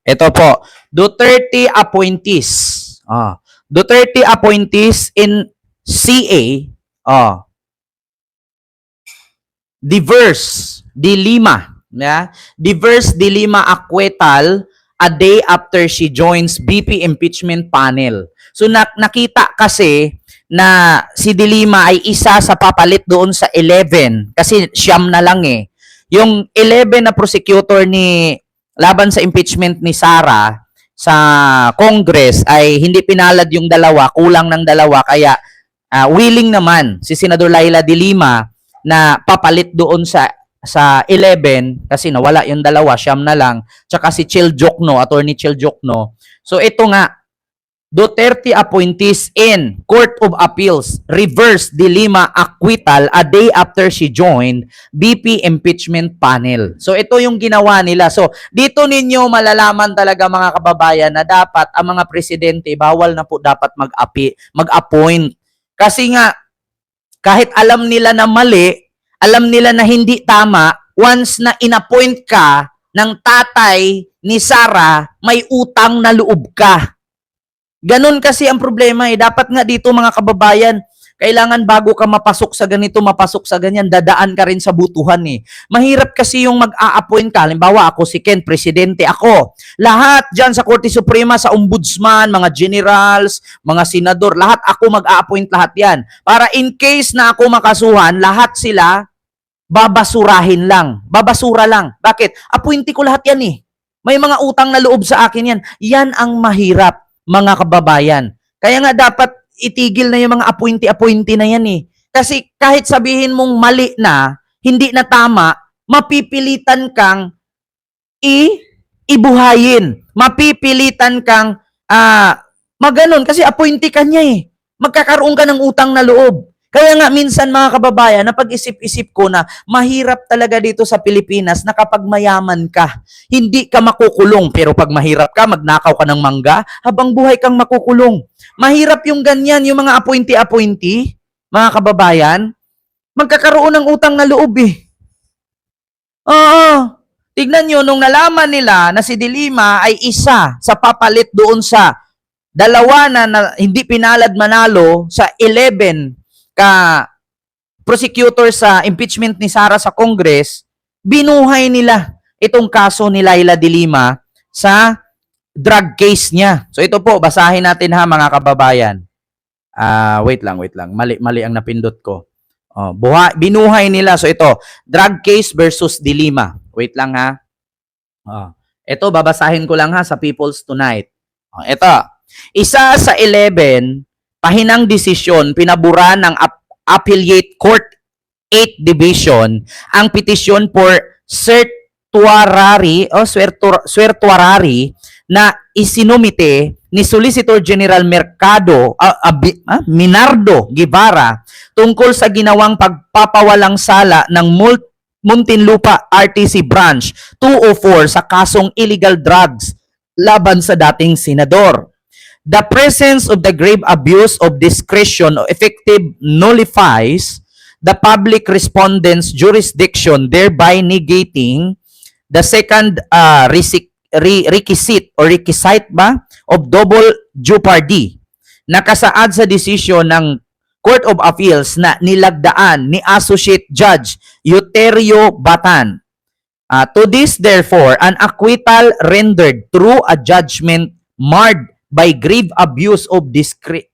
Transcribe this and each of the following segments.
Ito po, Duterte appointees. Duterte appointees in CA. Diverse dilemma. Yeah? Diverse dilemma acquittal a day after she joins BP impeachment panel. So nakita kasi na si Dilima ay isa sa papalit doon sa 11 kasi siyam na lang eh. Yung 11 na prosecutor ni laban sa impeachment ni Sara sa Congress ay hindi pinalad yung dalawa, kulang ng dalawa kaya willing naman si Senador Laila de Lima na papalit doon sa 11 kasi nawala yung dalawa, siyam na lang, tsaka si Chil Jokno, Attorney Chil Jokno. So ito nga, Duterte appointees in Court of Appeals reverse Dilima acquittal a day after she joined BP impeachment panel. So ito yung ginawa nila. So dito ninyo malalaman talaga mga kababayan na dapat ang mga presidente bawal na po dapat mag-appoint. Kasi nga kahit alam nila na mali, alam nila na hindi tama, once na inappoint ka ng tatay ni Sara, may utang na loob ka. Ganon kasi ang problema eh. Dapat nga dito mga kababayan, kailangan bago ka mapasok sa ganito, mapasok sa ganyan, dadaan ka rin sa butuhan eh. Mahirap kasi yung mag-a-appoint ka. Halimbawa ako si Ken, presidente ako. Lahat dyan sa Korte Suprema, sa ombudsman, mga generals, mga senador, lahat ako mag-a-appoint lahat yan. Para in case na ako makasuhan, lahat sila babasurahin lang. Babasura lang. Bakit? Appointee ko lahat yan eh. May mga utang na loob sa akin yan. Yan ang mahirap mga kababayan. Kaya nga dapat itigil na yung mga appointee na yan eh. Kasi kahit sabihin mong mali na, hindi na tama, mapipilitan kang ibuhayin. Mapipilitan kang maganon kasi appointee ka niya eh. Magkakaroon ka ng utang na loob. Kaya nga minsan mga kababayan, napag-isip-isip ko na mahirap talaga dito sa Pilipinas na kapag mayaman ka, hindi ka makukulong. Pero pag mahirap ka, magnakaw ka ng mangga, habang buhay kang makukulong. Mahirap yung ganyan, yung mga appointee, mga kababayan, magkakaroon ng utang na loob eh. Oo. Tignan nyo, nung nalaman nila na si Dilima ay isa sa papalit doon sa dalawa na hindi pinalad manalo sa 11 ka prosecutor sa impeachment ni Sara sa Congress, binuhay nila itong kaso ni Laila de Lima sa drug case niya. So ito po, basahin natin ha mga kababayan. Wait lang. Mali ang napindot ko. Binuhay nila. So ito, drug case versus de Lima. Wait lang ha. Ito, babasahin ko lang ha sa People's Tonight. Ito, isa sa 11 pahinang desisyon, pinabura ng Appellate Court 8th Division ang petisyon for certiorari na isinumite ni Solicitor General Minardo Guevara tungkol sa ginawang pagpapawalang sala ng Muntinlupa RTC Branch 204 sa kasong illegal drugs laban sa dating senador. The presence of the grave abuse of discretion effective nullifies the public respondent's jurisdiction, thereby negating the second requisite of double jeopardy. Nakasaad sa desisyon ng Court of Appeals na nilagdaan ni Associate Judge Euterio Batan. To this, therefore, an acquittal rendered through a judgment marred by grave abuse of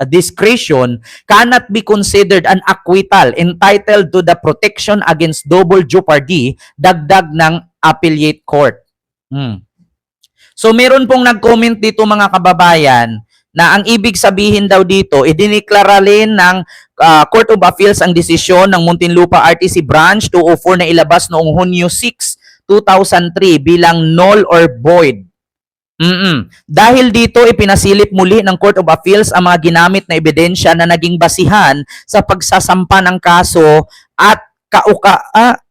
discretion cannot be considered an acquittal entitled to the protection against double jeopardy, dagdag ng Appellate Court. So meron pong nag-comment dito mga kababayan na ang ibig sabihin daw dito, idiniklara rin ng Court of Appeals ang desisyon ng Muntinlupa RTC Branch 204 na ilabas noong Hunyo 6, 2003 bilang null or void. Dahil dito, ipinasilip muli ng Court of Appeals ang mga ginamit na ebidensya na naging basihan sa pagsasampa ng kaso at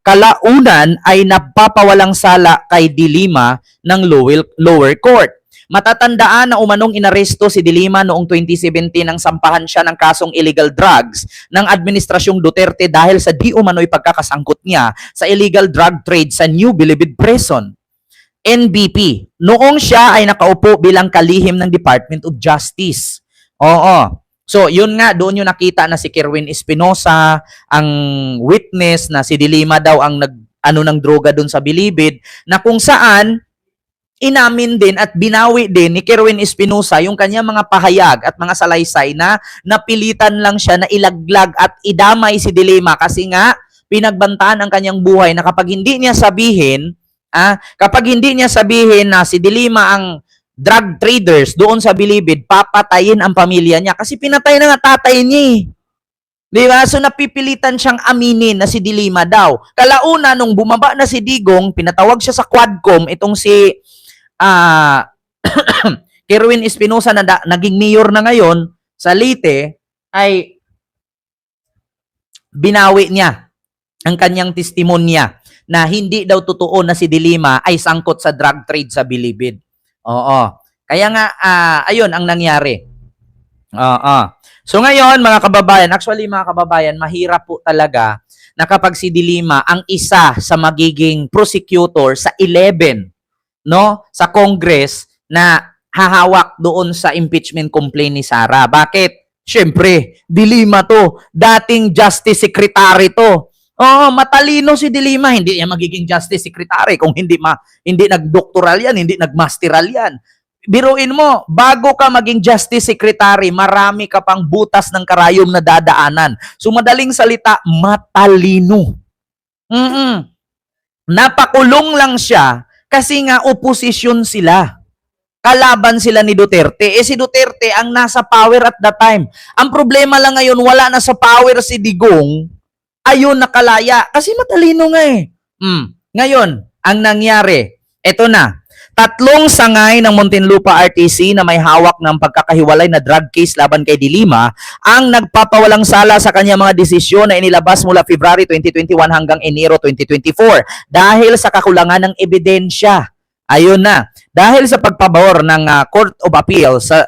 kalaunan ay napapawalang sala kay de Lima ng lower court. Matatandaan na umanong inaresto si de Lima noong 2017 nang sampahan siya ng kasong illegal drugs ng Administrasyong Duterte dahil sa di umano'y pagkakasangkot niya sa illegal drug trade sa New Bilibid Prison. NBP. Noong siya ay nakaupo bilang kalihim ng Department of Justice. Oo. So, yun nga, doon yung nakita na si Kerwin Espinosa, ang witness na si Dilima daw ang ano ng droga doon sa Bilibid, na kung saan inamin din at binawi din ni Kerwin Espinosa yung kanyang mga pahayag at mga salaysay na napilitan lang siya na ilaglag at idamay si Dilima kasi nga pinagbantaan ang kanyang buhay na kapag hindi niya sabihin na si Dilima ang drug traders doon sa Bilibid, papatayin ang pamilya niya kasi pinatay na nga tatay niya eh. Di ba? So napipilitan siyang aminin na si Dilima daw. Kalauna nung bumaba na si Digong, pinatawag siya sa Quadcom itong si Kerwin Espinosa na naging mayor na ngayon sa Leyte, ay binawi niya ang kanyang testimonya na hindi daw totoo na si Dilima ay sangkot sa drug trade sa Bilibid. Oo. Kaya nga, ayun ang nangyari. Oo. So ngayon, mga kababayan, actually mga kababayan, mahirap po talaga na kapag si Dilima ang isa sa magiging prosecutor sa 11, no, sa Congress na hahawak doon sa impeachment complaint ni Sara. Bakit? Siyempre, Dilima to. Dating Justice Secretary to. Oo, matalino si Dilima. Hindi niya magiging Justice Secretary kung hindi nagdoktoral yan, hindi nagmasteral yan. Biruin mo, bago ka maging Justice Secretary, marami ka pang butas ng karayom na dadaanan. So, madaling salita, matalino. Napakulong lang siya kasi nga oposisyon sila. Kalaban sila ni Duterte. Si Duterte ang nasa power at that time. Ang problema lang ngayon, wala na sa power si Digong, ayun nakalaya. Kasi matalino nga eh. Ngayon, ang nangyari, eto na. 3 sangay ng Muntinlupa RTC na may hawak ng pagkakahiwalay na drug case laban kay Dilima ang nagpapawalang sala sa kanya mga desisyon na inilabas mula February 2021 hanggang Enero 2024 dahil sa kakulangan ng ebidensya. Ayun na. Dahil sa pagpabor ng Court of Appeal sa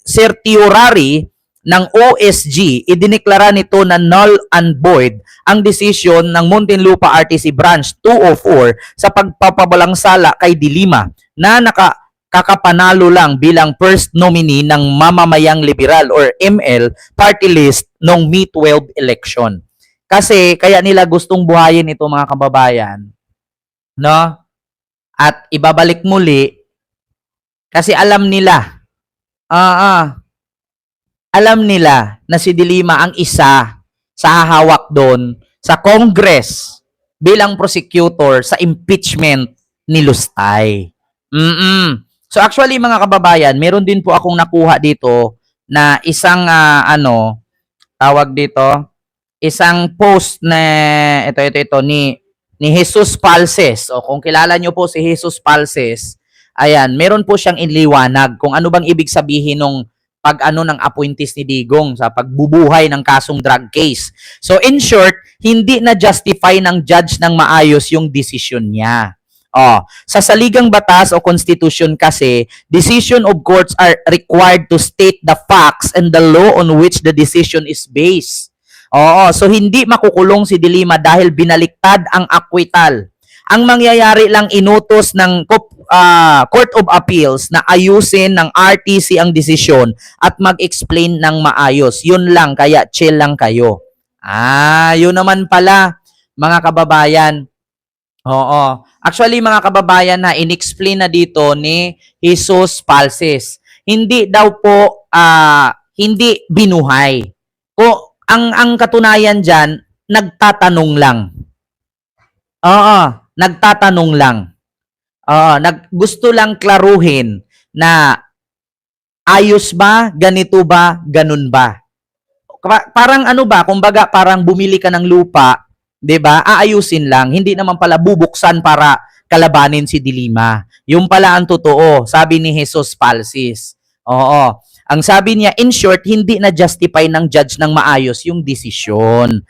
certiorari ng OSG, idineklara nito na null and void ang desisyon ng Muntinlupa RTC Branch 204 sa pagpapawalang sala kay Dilima na kakapanalo lang bilang first nominee ng Mamamayang Liberal or ML party list noong May 12 election. Kasi kaya nila gustong buhayin ito mga kababayan, no? At ibabalik muli kasi alam nila na si Dilima ang isa sa hahawak doon sa Congress bilang prosecutor sa impeachment ni Lustay. So actually mga kababayan, meron din po akong nakuha dito na isang isang post na ito ni Jesus Palces. O kung kilala nyo po si Jesus Palces, ayan, meron po siyang inliwanag kung ano bang ibig sabihin ng ng appointees ni Digong sa pagbubuhay ng kasong drug case. So in short, hindi na justify ng judge ng maayos yung decision niya. Sa saligang batas o constitution kasi, decision of courts are required to state the facts and the law on which the decision is based. So hindi makukulong si Dilima dahil binaliktad ang acquittal. Ang mangyayari lang, inutos ng Court of Appeals na ayusin ng RTC ang desisyon at mag-explain ng maayos. Yun lang, kaya chill lang kayo. Yun naman pala, mga kababayan. Actually, mga kababayan, na in-explain na dito ni Jesus Palces. Hindi daw po, hindi binuhay. Ang katunayan dyan, nagtatanong lang. Nagtatanong lang. Gusto lang klaruhin na ayos ba, ganito ba, ganun ba. Parang kumbaga parang bumili ka ng lupa, 'di ba? Aayusin lang, hindi naman pala bubuksan para kalabanin si Dilima. Yung pala ang totoo, sabi ni Jesus Palces. Ang sabi niya, in short, hindi na justify ng judge ng maayos yung desisyon.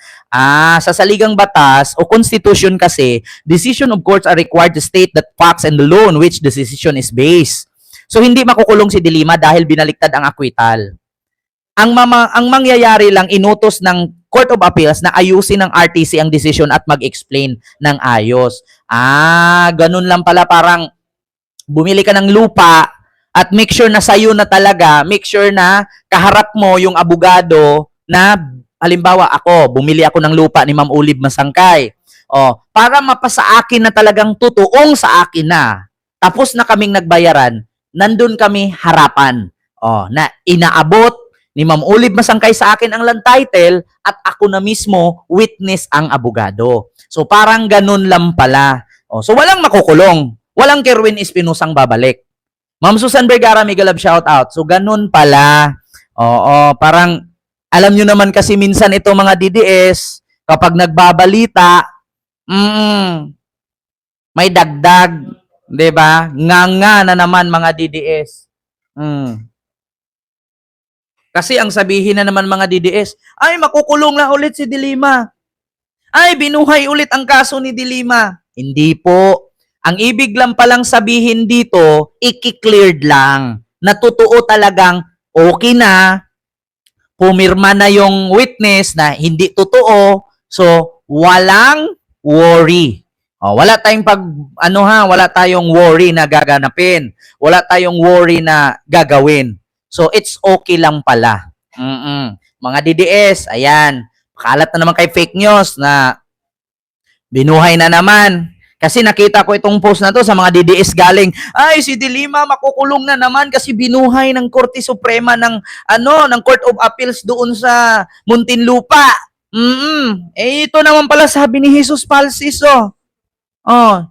Sa saligang batas o constitution kasi, decision of courts are required to state that facts and the law on which the decision is based. So, hindi makukulong si Dilima dahil binaliktad ang acquittal. Ang mangyayari lang, inutos ng Court of Appeals na ayusin ng RTC ang desisyon at mag-explain ng ayos. Ganun lang pala, parang bumili ka ng lupa at make sure na sa'yo na talaga, make sure na kaharap mo yung abogado na, halimbawa ako, bumili ako ng lupa ni Ma'am Ulib Masangkay. Para mapasa akin na talagang totoong sa akin na. Tapos na kaming nagbayaran, nandun kami harapan. Na inaabot ni Ma'am Ulib Masangkay sa akin ang land title at ako na mismo witness ang abogado. So parang ganun lang pala. So walang makukulong. Walang Kerwin Espinosang babalik. Ma'am Susan Vergara, mega love shout out. So ganun pala. Parang alam nyo naman kasi minsan ito mga DDS, kapag nagbabalita, may dagdag, 'di ba? Nga na naman mga DDS. Kasi ang sabihin na naman mga DDS, ay makukulong na ulit si Dilima. Ay binuhay ulit ang kaso ni Dilima. Hindi po. Ang ibig lang palang sabihin dito, i-cleared lang. Na totoo talagang okay na, pumirma na yung witness na hindi totoo, so walang worry. Wala tayong wala tayong worry na gaganapin. Wala tayong worry na gagawin. So it's okay lang pala. Mga DDS, ayan. Kalat na naman kay fake news na binuhay na naman. Kasi nakita ko itong post na to sa mga DDS galing, ay si Dilima makukulong na naman kasi binuhay ng Korte Suprema ng ng Court of Appeals doon sa Muntinlupa. Ito naman pala sabi ni Jesus Palsis,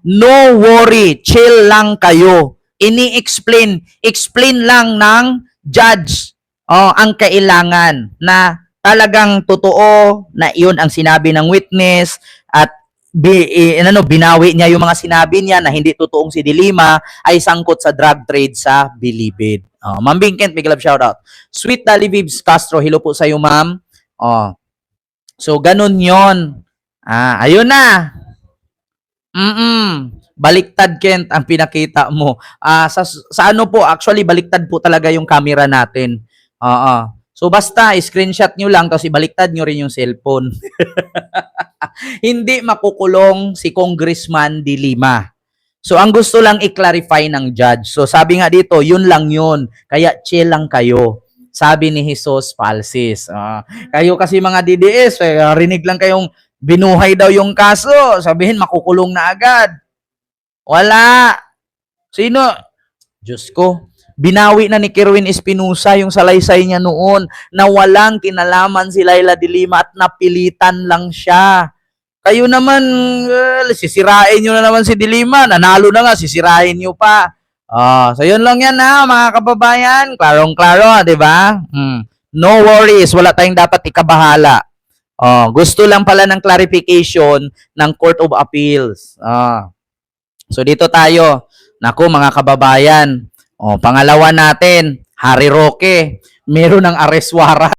no worry, chill lang kayo. Explain lang ng judge ang kailangan na talagang totoo na iyon ang sinabi ng witness at binawi niya yung mga sinabi niya na hindi totoong si Dilima ay sangkot sa drug trade sa Bilibid. Ma'am Bingkent, big love shout out. Sweet Dali Vibs Castro, hello po sa iyo, ma'am. So ganun 'yon. Ayun na. Baliktad, Kent, ang pinakita mo. Sa ano po, actually baliktad po talaga yung camera natin. So basta screenshot nyo lang tapos ibaliktad nyo rin yung cellphone. Hindi makukulong si Congressman Dilima. So ang gusto lang i-clarify ng judge. So sabi nga dito, yun lang yun. Kaya chill lang kayo. Sabi ni Jesus Palsis. Kayo kasi mga DDS, rinig lang kayong binuhay daw yung kaso. Sabihin makukulong na agad. Wala. Sino? Diyos ko. Binawi na ni Kerwin Espinosa yung salaysay niya noon na walang kinalaman si Laila de Lima at napilitan lang siya. Kayo naman, sisirain nyo na naman si de Lima. Nanalo na nga, sisirain nyo pa. So yun lang yan mga kababayan. Klarong-klaro, di ba? No worries, wala tayong dapat ikabahala. Gusto lang pala ng clarification ng Court of Appeals. So dito tayo. Naku mga kababayan. Pangalawa natin, Harry Roque. Meron ng arrest warrant.